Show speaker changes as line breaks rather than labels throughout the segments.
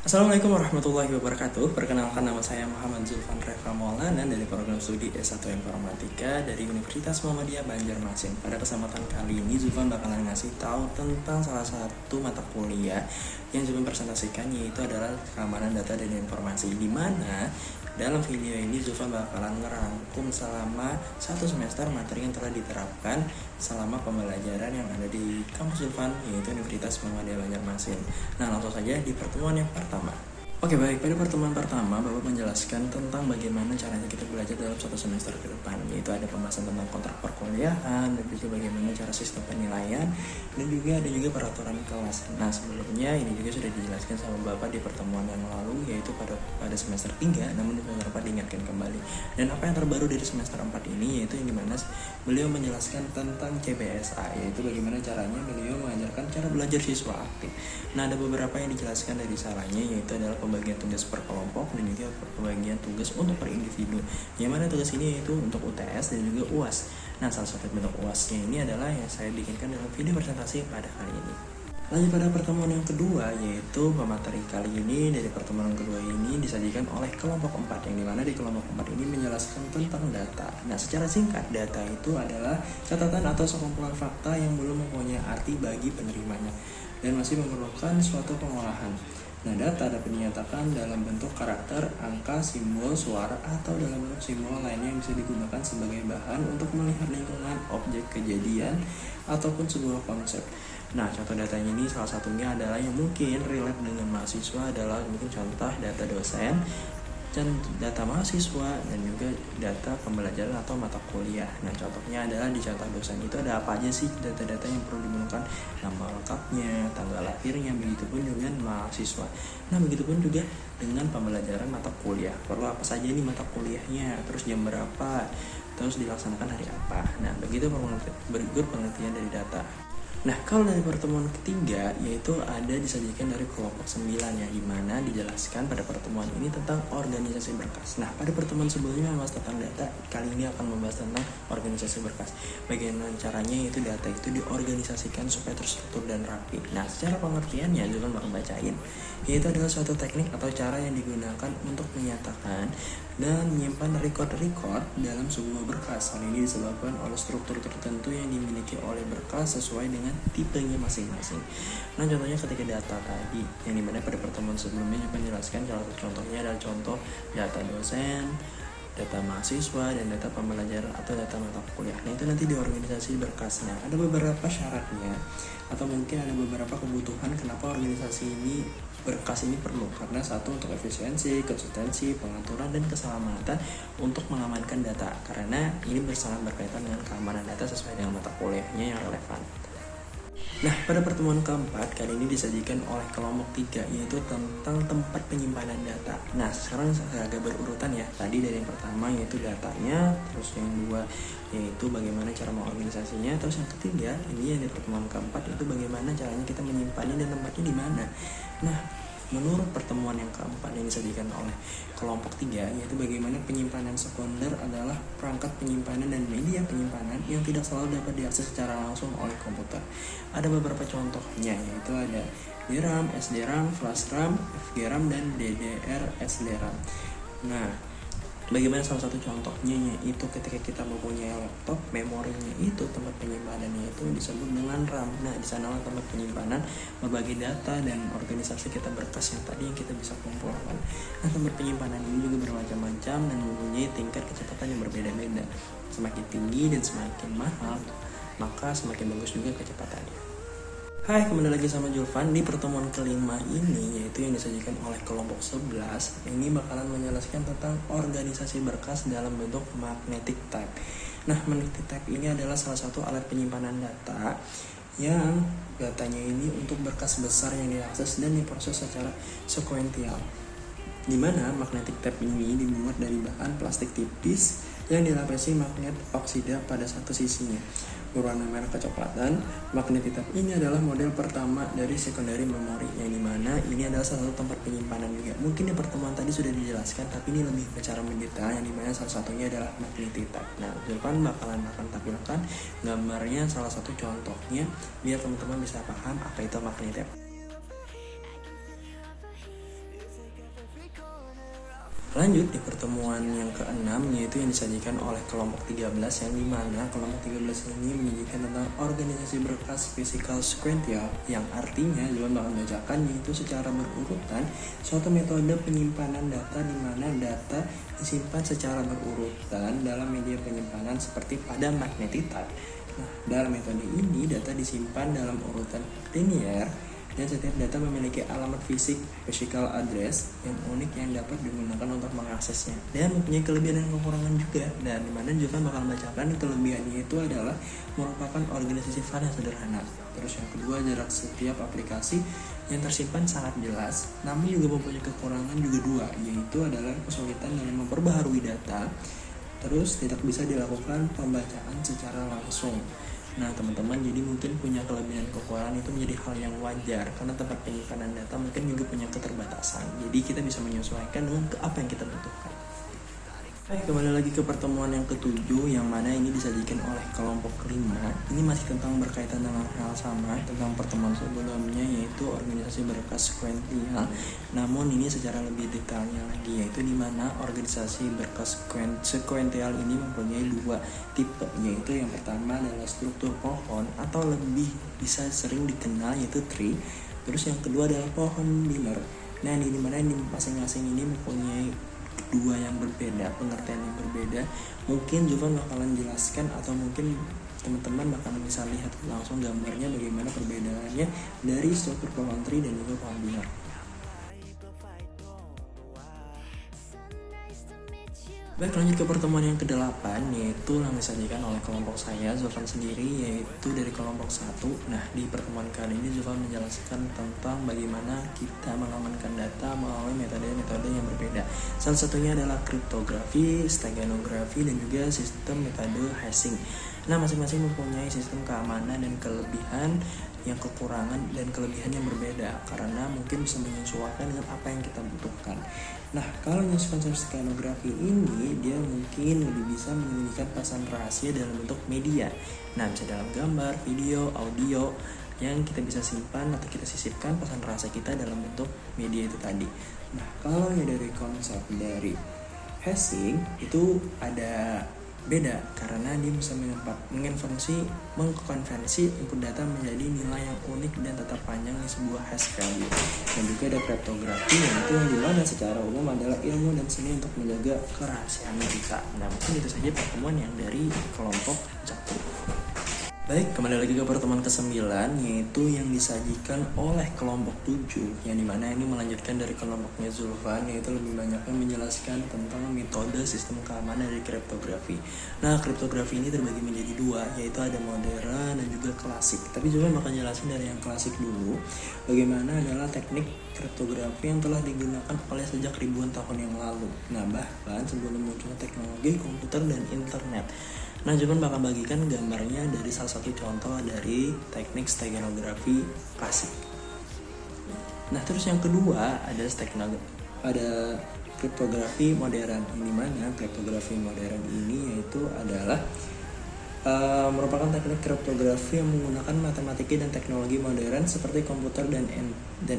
Assalamualaikum warahmatullahi wabarakatuh. Perkenalkan, nama saya Muhammad Zulfan Reva Maulana dari program studi S1 Informatika dari Universitas Muhammadiyah Banjarmasin. Pada kesempatan kali ini Zulfan bakalan ngasih tahu tentang salah satu mata kuliah yang Zulfan presentasikan, yaitu adalah keamanan data dan informasi, di mana dalam video ini Zulfan bakalan ngerangkum selama satu semester materi yang telah diterapkan selama pembelajaran yang ada di kampus Zulfan, yaitu Universitas Muhammadiyah Banjarmasin. Nah, langsung saja di pertemuan yang pertama. Oke, baik, pada pertemuan pertama Bapak menjelaskan tentang bagaimana caranya kita belajar dalam satu semester ke depan, yaitu ada pembahasan tentang kontrak perkuliahan, dan juga bagaimana cara sistem penilaian, dan juga ada peraturan kelas. Nah, sebelumnya ini juga sudah dijelaskan sama Bapak di pertemuan yang lalu, yaitu pada semester 3, namun di semester 4 diingatkan kembali. Dan apa yang terbaru dari semester 4 ini, yaitu yang dimana beliau menjelaskan tentang CBSA, yaitu bagaimana caranya beliau mengajarkan cara belajar siswa aktif. Nah, ada beberapa yang dijelaskan dari salahnya, yaitu adalah pembagian tugas per kelompok dan juga pembagian tugas untuk per individu, yang mana tugas ini yaitu untuk UTS dan juga UAS. Nah, salah satu bentuk UASnya ini adalah yang saya bikinkan dalam video presentasi pada kali ini. Lanjut pada pertemuan yang kedua, yaitu pemateri kali ini dari pertemuan yang kedua ini disajikan oleh kelompok 4, yang dimana di kelompok 4 ini menjelaskan tentang data. Nah, secara singkat, data itu adalah catatan atau sekumpulan fakta yang belum mempunyai arti bagi penerimanya dan masih memerlukan suatu pengolahan. Nah, data dapat dinyatakan dalam bentuk karakter, angka, simbol, suara, atau dalam bentuk simbol lainnya yang bisa digunakan sebagai bahan untuk melihat lingkungan, objek, kejadian, ataupun sebuah konsep. Nah, contoh datanya ini salah satunya adalah yang mungkin relate dengan mahasiswa adalah mungkin contoh data dosen, dan data mahasiswa, dan juga data pembelajaran atau mata kuliah. Nah, contohnya adalah di contoh dosen itu ada apa aja sih data-data yang perlu dimenukan, nama lengkapnya, tanggal lahirnya, begitupun dengan mahasiswa. Nah, begitupun juga dengan pembelajaran mata kuliah, perlu apa saja nih mata kuliahnya, terus jam berapa, terus dilaksanakan hari apa. Nah, begitu berikut pengertian dari data. Nah, kalau dari pertemuan ketiga, yaitu ada disajikan dari kelompok 9, yang dimana dijelaskan pada pertemuan ini tentang organisasi berkas. Nah, pada pertemuan sebelumnya membahas tentang data, kali ini akan membahas tentang organisasi berkas. Bagaimana caranya yaitu data itu diorganisasikan supaya terstruktur dan rapi. Nah, secara pengertiannya juga bakal bacain, yaitu adalah suatu teknik atau cara yang digunakan untuk menyatakan dan menyimpan record-record dalam sebuah berkas. Hal ini disebabkan oleh struktur tertentu yang dimiliki oleh berkas sesuai dengan tipenya masing-masing. Nah, contohnya ketika data tadi, yang dimana pada pertemuan sebelumnya juga menjelaskan salah satu contohnya adalah contoh data dosen, data mahasiswa, dan data pembelajaran atau data mata kuliah. Nah, itu nanti di organisasi berkasnya ada beberapa syaratnya, atau mungkin ada beberapa kebutuhan kenapa organisasi ini berkas ini perlu, karena satu, untuk efisiensi, konsistensi, pengaturan, dan keselamatan untuk mengamankan data, karena ini sangat berkaitan dengan keamanan data sesuai dengan mata kuliahnya yang relevan. Nah, pada pertemuan keempat kali ini disajikan oleh kelompok 3, yaitu tentang tempat penyimpanan data. Nah, sekarang saya agak berurutan ya. Tadi dari yang pertama yaitu datanya, terus yang kedua yaitu bagaimana cara mengorganisasinya, terus yang ketiga ini yang di pertemuan keempat itu bagaimana caranya kita menyimpannya dan tempatnya di mana. Nah, menurut pertemuan yang keempat yang disajikan oleh kelompok 3, yaitu bagaimana penyimpanan sekunder adalah perangkat penyimpanan dan media penyimpanan yang tidak selalu dapat diakses secara langsung oleh komputer. Ada beberapa contohnya, yaitu ada DRAM, SDRAM, Flash RAM, FGRAM, dan DDR/SDRAM. Nah, bagaimana salah satu contohnya yaitu ketika kita mempunyai laptop, memorinya itu tempat penyimpanannya itu disebut dengan RAM. Nah, di sanalah tempat penyimpanan berbagai data dan organisasi kita berkas yang tadi yang kita bisa kumpulkan. Nah, tempat penyimpanan ini juga bermacam-macam dan mempunyai tingkat kecepatan yang berbeda-beda. Semakin tinggi dan semakin mahal, maka semakin bagus juga kecepatannya. Hai, kembali lagi sama Julvan di pertemuan kelima ini, yaitu yang disajikan oleh kelompok 11. Ini bakalan menjelaskan tentang organisasi berkas dalam bentuk magnetic tape. Nah, magnetic tape ini adalah salah satu alat penyimpanan data yang datanya ini untuk berkas besar yang diakses dan diproses secara sekuensial, di mana magnetic tape ini dibuat dari bahan plastik tipis yang dilapisi magnet oksida pada satu sisinya berwarna merah kecoklatan. Magnetic tape ini adalah model pertama dari secondary memory, yang dimana ini adalah salah satu tempat penyimpanan juga. Mungkin di pertemuan tadi sudah dijelaskan, tapi ini lebih secara mendetail, yang dimana salah satunya adalah magnetic tape. Nah, Zulfan bakalan tampilkan gambarnya salah satu contohnya biar teman-teman bisa paham apa itu magnetic tape. Lanjut di pertemuan yang ke-6, yaitu yang disajikan oleh kelompok 13, yang dimana kelompok 13 ini menyajikan tentang organisasi berkas physical sequential, yang artinya Zuan bakal bacakan yaitu secara berurutan suatu metode penyimpanan data di mana data disimpan secara berurutan dalam media penyimpanan seperti pada magnetic type. Nah, dalam metode ini data disimpan dalam urutan linear dan setiap data memiliki alamat fisik physical address yang unik yang dapat digunakan untuk mengaksesnya dan mempunyai kelebihan dan kekurangan juga. Dan dimana juga bakal bacakan kelebihannya itu adalah merupakan organisasi file yang sederhana. Terus yang kedua, jarak setiap aplikasi yang tersimpan sangat jelas, namun juga mempunyai kekurangan juga dua, yaitu adalah kesulitan dalam memperbaharui data. Terus tidak bisa dilakukan pembacaan secara langsung. Nah teman-teman, jadi mungkin punya kelebihan kekurangan itu menjadi hal yang wajar karena tempat penyimpanan data mungkin juga punya keterbatasan. Jadi kita bisa menyesuaikan dengan apa yang kita butuhkan. Baik, kembali lagi ke pertemuan yang ke-7, yang mana ini disajikan oleh kelompok kelima. Ini masih tentang berkaitan dengan hal sama tentang pertemuan sebelumnya, yaitu organisasi berkas sekuensial. Namun ini secara lebih detailnya lagi, yaitu di mana organisasi berkas sekuensial ini mempunyai dua tipe, yaitu yang pertama adalah struktur pohon atau lebih bisa sering dikenal yaitu tree. Terus yang kedua adalah pohon linear. Nah, di mana ini masing-masing ini mempunyai dua yang berbeda, pengertian yang berbeda. Mungkin Zulfan bakalan jelaskan atau mungkin teman-teman bakalan bisa lihat langsung gambarnya bagaimana perbedaannya dari struktur pohon tree dan juga pohon linear. Baik, lanjut ke pertemuan yang ke-8, yaitu yang disajikan oleh kelompok saya, Zulfan sendiri, yaitu dari kelompok 1. Nah, di pertemuan kali ini Zulfan menjelaskan tentang bagaimana kita mengamankan data melalui metode-metode yang berbeda. Salah satunya adalah kriptografi, steganografi, dan juga sistem metode hashing. Nah, masing-masing mempunyai sistem keamanan dan kelebihan yang kekurangan dan kelebihan yang berbeda karena mungkin bisa menyesuaikan dengan apa yang kita butuhkan. Nah, kalau yang konsep steganografi ini dia mungkin lebih bisa menyembunyikan pesan rahasia dalam bentuk media. Nah, bisa dalam gambar, video, audio yang kita bisa simpan atau kita sisipkan pesan rahasia kita dalam bentuk media itu tadi. Nah, kalau ya dari konsep dari hashing itu ada beda karena dia bisa mengkonversi input data menjadi nilai yang unik dan tetap panjang di sebuah hash value. Dan juga ada kriptografi, yaitu yang dimana secara umum adalah ilmu dan seni untuk menjaga kerahasiaan kita. Nah, mungkin itu saja pertemuan yang dari kelompok 1. Baik, kembali lagi ke pertemuan ke-9, yaitu yang disajikan oleh kelompok 7, yang dimana ini melanjutkan dari kelompoknya Zulfan, yaitu lebih banyaknya menjelaskan tentang metode sistem keamanan dari kriptografi. Nah, kriptografi ini terbagi menjadi dua, yaitu ada modern dan juga klasik. Tapi Zulfan bakal jelasin dari yang klasik dulu, bagaimana adalah teknik kriptografi yang telah digunakan oleh sejak ribuan tahun yang lalu. Nah, bahkan sebelum munculnya teknologi komputer dan internet. Nah, Zulfan bakal bagikan gambarnya dari salah satu contoh dari teknik steganografi klasik. Nah, terus yang kedua ada kriptografi modern. Di mana kriptografi modern ini yaitu adalah merupakan teknik kriptografi yang menggunakan matematika dan teknologi modern seperti komputer dan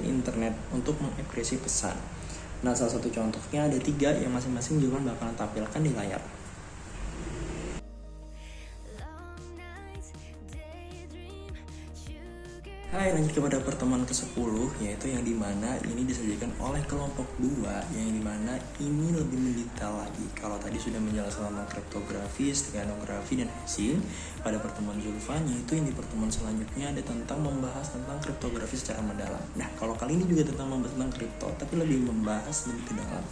internet untuk mengenkripsi pesan. Nah, salah satu contohnya ada 3 yang masing-masing Zulfan bakalan tampilkan di layar. Hai, lanjut kepada pertemuan ke-10, yaitu yang dimana ini disajikan oleh kelompok 2, yang dimana ini lebih mendetail lagi. Kalau tadi sudah menjelaskan tentang kriptografi, steganografi, dan hashing pada pertemuan Zulfan, yaitu yang di pertemuan selanjutnya ada tentang membahas tentang kriptografi secara mendalam. Nah, kalau kali ini juga tentang membahas tentang kripto, tapi lebih membahas lebih ke dalam,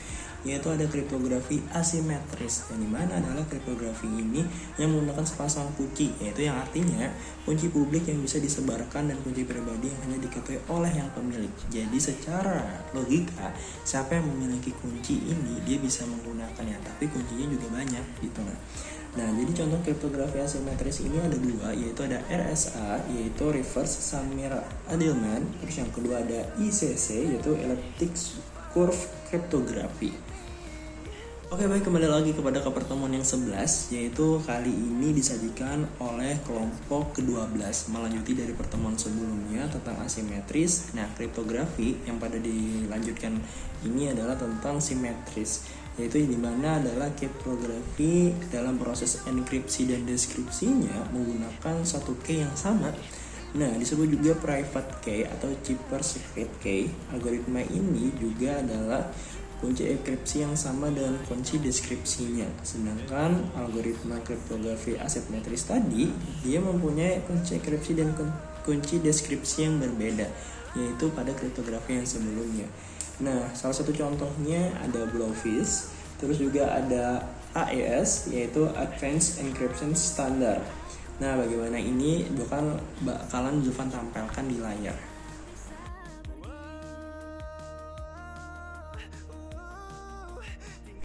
yaitu ada kriptografi asimetris, yang dimana adalah kriptografi ini yang menggunakan sepasang kunci, yaitu yang artinya kunci publik yang bisa disebarkan dan kunci pribadi yang hanya diketahui oleh yang pemilik. Jadi secara logika, siapa yang memiliki kunci ini dia bisa menggunakannya, tapi kuncinya juga banyak gitu. Nah, jadi contoh kriptografi asimetris ini ada 2, yaitu ada RSA, yaitu Reverse Samira Edelman. Terus yang kedua ada ICC, yaitu Elliptic Curve Cryptography. Oke, baik, kembali lagi kepada pertemuan yang 11, yaitu kali ini disajikan oleh kelompok ke-12, melanjuti dari pertemuan sebelumnya tentang asimetris. Nah, kriptografi yang pada dilanjutkan ini adalah tentang simetris, yaitu di mana adalah kriptografi dalam proses enkripsi dan deskripsinya menggunakan satu key yang sama. Nah, disebut juga private key atau cipher secret key. Algoritma ini juga adalah kunci enkripsi yang sama dengan kunci deskripsinya. Sedangkan algoritma kriptografi asimetris tadi, dia mempunyai kunci enkripsi dan kunci deskripsi yang berbeda, yaitu pada kriptografi yang sebelumnya. Nah, salah satu contohnya ada Blowfish, terus juga ada AES, yaitu Advanced Encryption Standard. Nah, bagaimana ini bakalan Zulfan tampilkan di layar.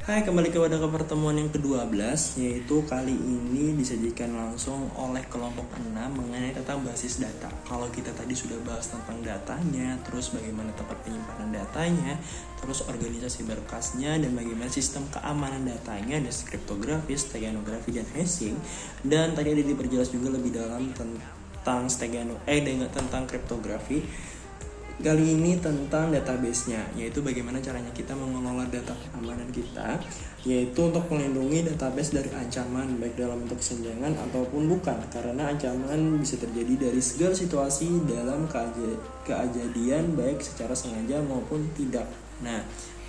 Hai, kembali kepada pertemuan yang ke-12, yaitu kali ini disajikan langsung oleh kelompok 6 mengenai tentang basis data. Kalau kita tadi sudah bahas tentang datanya, terus bagaimana tempat penyimpanan datanya, terus organisasi berkasnya, dan bagaimana sistem keamanan datanya, ada kriptografi, steganografi, dan hashing. Dan tadi ada diperjelas juga lebih dalam tentang tentang kriptografi. Kali ini tentang database-nya, yaitu bagaimana caranya kita mengelola data keamanan kita, yaitu untuk melindungi database dari ancaman baik dalam bentuk kesenjangan ataupun bukan, karena ancaman bisa terjadi dari segala situasi dalam kejadian baik secara sengaja maupun tidak. Nah,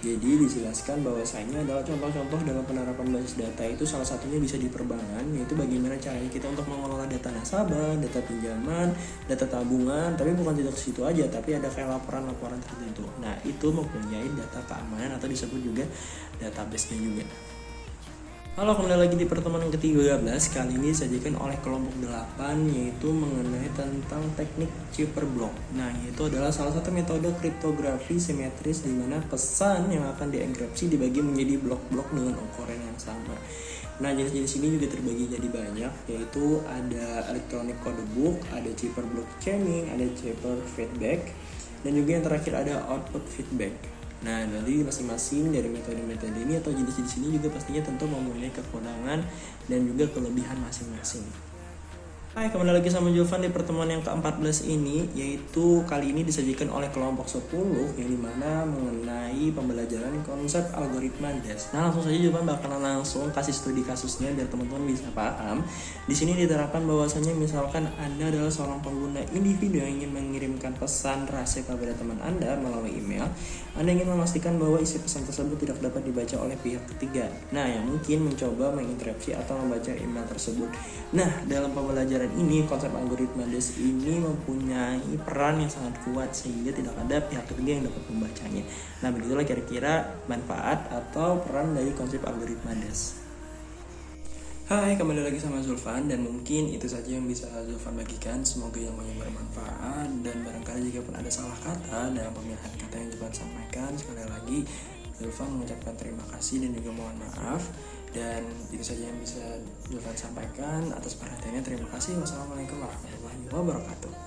jadi dijelaskan bahwasanya adalah contoh-contoh dalam penerapan basis data itu salah satunya bisa di perbankan, yaitu bagaimana caranya kita untuk mengelola data nasabah, data pinjaman, data tabungan, tapi bukan tidak ke situ aja, tapi ada kayak laporan-laporan tertentu. Nah, itu mempunyai data keamanan atau disebut juga database-nya juga. Halo, kembali lagi di pertemuan yang ke-13. Kali ini disajikan oleh kelompok 8, yaitu mengenai tentang teknik cipher block. Nah, itu adalah salah satu metode kriptografi simetris di mana pesan yang akan dienkripsi dibagi menjadi blok-blok dengan ukuran yang sama. Nah, jenis-jenis ini juga terbagi jadi banyak, yaitu ada electronic code book, ada cipher block chaining, ada cipher feedback, dan juga yang terakhir ada output feedback. Nah, dari masing-masing dari metode-metode ini atau jenis-jenis ini juga pastinya tentu mempunyai kekurangan dan juga kelebihan masing-masing. Hai, kembali lagi sama Zulfan di pertemuan yang ke-14 ini, yaitu kali ini disajikan oleh kelompok 10 yang dimana mengenai pembelajaran konsep algoritma DES. Nah, langsung saja Zulfan bakalan langsung kasih studi kasusnya biar teman-teman bisa paham. Di sini diterapkan bahwasanya misalkan Anda adalah seorang pengguna individu yang ingin mengirimkan pesan rahasia kepada teman Anda melalui email. Anda ingin memastikan bahwa isi pesan tersebut tidak dapat dibaca oleh pihak ketiga. Nah, yang mungkin mencoba menginterupsi atau membaca email tersebut. Nah, dalam pembelajaran ini konsep algoritma DES ini mempunyai peran yang sangat kuat sehingga tidak ada pihak ketiga yang dapat membacanya. Nah, begitulah kira-kira manfaat atau peran dari konsep algoritma DES. Hai, kembali lagi sama Zulfan, dan mungkin itu saja yang bisa Zulfan bagikan. Semoga ilmunya bermanfaat, dan barangkali jika pun ada salah kata dalam pemilihan kata yang Zulfan sampaikan, sekali lagi Zulfan mengucapkan terima kasih dan juga mohon maaf. Dan itu saja yang bisa Zulfan sampaikan. Atas perhatiannya terima kasih. Wassalamualaikum warahmatullahi wabarakatuh.